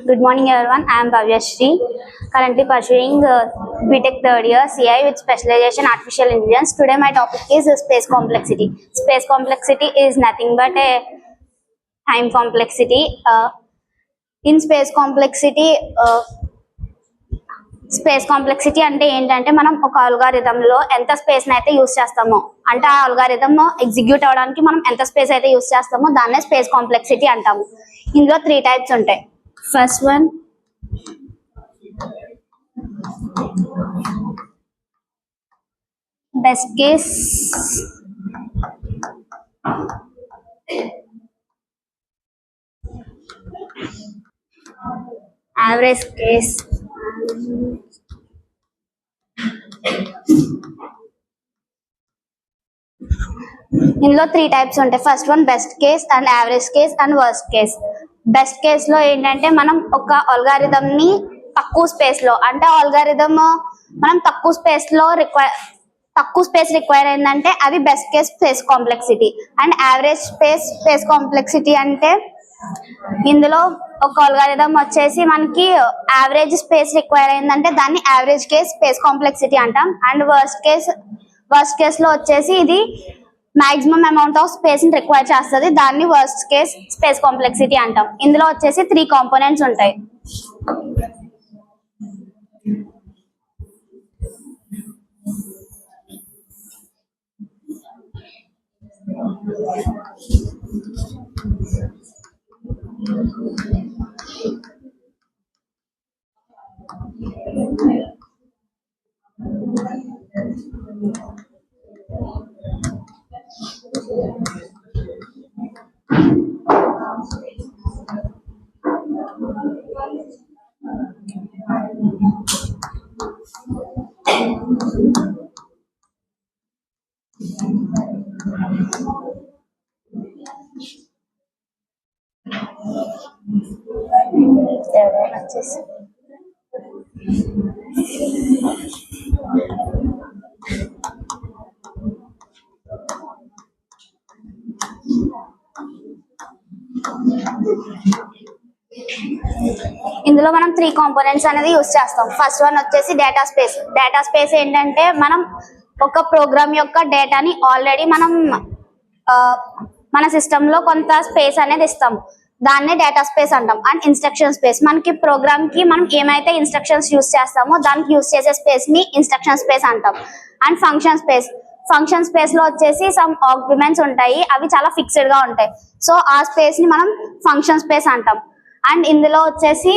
Good morning, everyone. I am Bhavyashri, currently pursuing BTech third year CI with specialization Artificial Intelligence. Today, my topic is space complexity. Space complexity is nothing but a time complexity. In space complexity అంటే ఏంటంటే మనం ఒక అల్గారిథంలో ఎంత space అయితే use చేస్తామో అంటే ఆ algorithm execute అవడానికి మనం ఎంత స్పేస్ అయితే యూస్ చేస్తామో దాన్నే స్పేస్ కాంప్లెక్సిటీ అంటాము. ఇందులో 3 టైప్స్ ఉంటాయి. First one best case, average case, ఇందులో 3 టైప్స్ ఉంటాయి. First one best case and average case and worst case. Best case లో ఏంటంటే మనం ఒక అల్గారిథం ని తక్కువ స్పేస్ లో అంటే అల్గారిథం మనం తక్కువ స్పేస్ రిక్వైర్ అయిందంటే అది best case space complexity. And average space complexity అంటే ఇందులో ఒక అల్గారిథం వచ్చేసి మనకి యావరేజ్ స్పేస్ రిక్వైర్ అయిందంటే దాన్ని యావరేజ్ కేస్ స్పేస్ కాంప్లెక్సిటీ అంటాం. అండ్ వర్స్ట్ కేస్ లో వచ్చేసి ఇది మాక్సిమం అమౌంట్ ఆఫ్ స్పేస్ ని రిక్వైర్ చేస్తుంది, దాన్ని వర్స్ట్ కేస్ స్పేస్ కాంప్లెక్సిటీ అంటాం. ఇందులో వచ్చేసి 3 కాంపోనెంట్స్ ఉంటాయి. ఇందులో మనం 3 కాంపోనెంట్స్ అనేది యూస్ చేస్తాం. ఫస్ట్ వన్ వచ్చేసి డేటా స్పేస్. డేటా స్పేస్ ఏంటంటే మనం ఒక ప్రోగ్రామ్ యొక్క డేటాని ఆల్రెడీ మనం మన సిస్టమ్ లో కొంత స్పేస్ అనేది ఇస్తాం, దాన్నే డేటా స్పేస్ అంటాం. అండ్ ఇన్స్ట్రక్షన్ స్పేస్, మనకి ప్రోగ్రామ్ కి మనం ఏమైతే ఇన్స్ట్రక్షన్స్ యూస్ చేస్తామో దానికి యూస్ చేసే స్పేస్ ని ఇన్స్ట్రక్షన్ స్పేస్ అంటాం. అండ్ ఫంక్షన్ స్పేస్ లో వచ్చేసి సమ్ ఆర్గ్యుమెంట్స్ ఉంటాయి, అవి చాలా ఫిక్స్డ్ గా ఉంటాయి. సో ఆ స్పేస్ ని మనం ఫంక్షన్ స్పేస్ అంటాం. అండ్ ఇందులో వచ్చేసి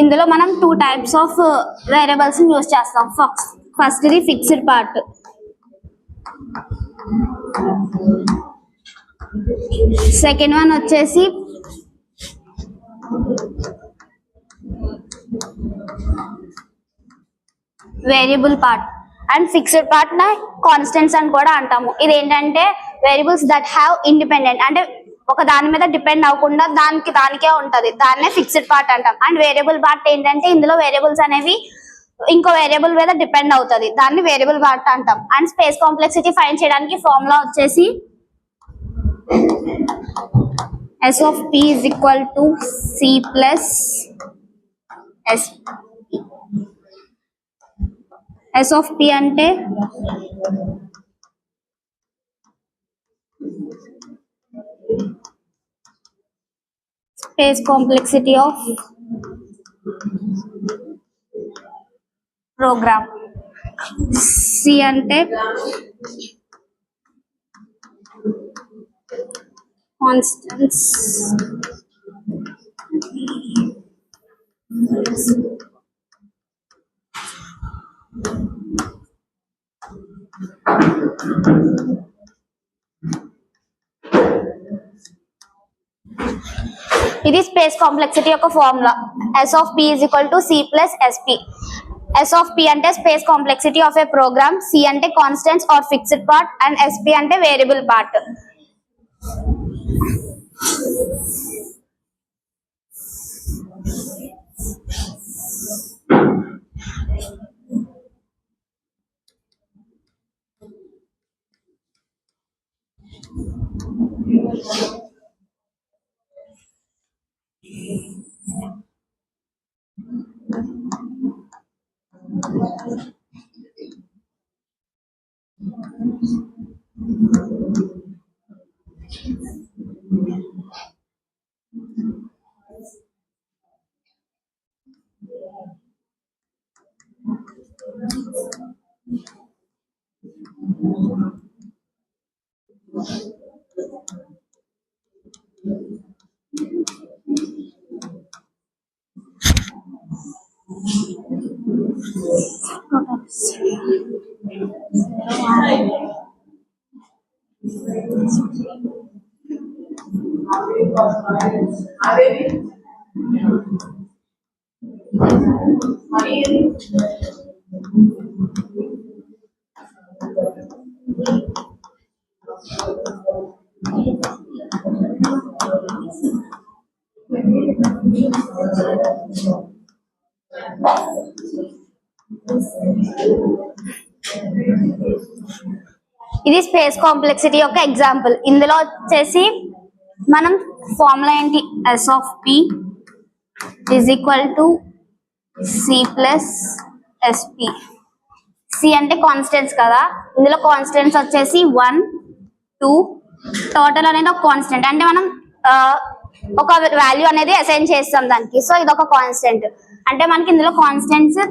ఇందులో మనం 2 టైప్స్ ఆఫ్ వేరియబుల్స్ ని యూస్ చేస్తాం. ఫస్ట్ ఇది ఫిక్స్డ్ పార్ట్, సెకండ్ వన్ వచ్చేసి variable part. And fixed part ని కాన్స్టెంట్స్ అని కూడా అంటాము. ఇది ఏంటంటే వేరియబుల్స్ దట్ హ్యావ్ ఇండిపెండెంట్, అంటే ఒక దాని మీద డిపెండ్ అవ్వకుండా దానికే ఉంటది, దాన్నే ఫిక్స్డ్ పార్ట్ అంటాం. అండ్ వేరియబుల్ పార్ట్ ఏంటంటే ఇందులో వేరియబుల్స్ అనేవి ఇంకో వేరియబుల్ మీద డిపెండ్ అవుతుంది, దాన్ని వేరియబుల్ పార్ట్ అంటాం. అండ్ స్పేస్ కాంప్లెక్సిటీ ఫైండ్ చేయడానికి ఫార్ములా వచ్చేసి S of P is equal to C plus SP. S of P అంటే space complexity of program, C అంటే కాన్స్టెంట్స్, ఇది స్పేస్ కాంప్లెక్సిటీ యొక్క formula. S of P is equal to C plus SP. S of P ante space complexity of a program, C ante constants or fixed part, and SP ante variable part. ఇది space complexity యొక్క example. ఇందులో వచ్చేసి మనం formula ఏంటి, S of P is equal to C plus SP. C అంటే constants కదా, ఇందులో constants వచ్చేసి 1 2 టోటల్ అనేది ఒక కాన్స్టెంట్. అంటే మనం ఒక వాల్యూ అనేది అసైన్ చేస్తాం దానికి. సో ఇది ఒక కాన్స్టెంట్. అంటే మనకి ఇందులో కాన్స్టెంట్స్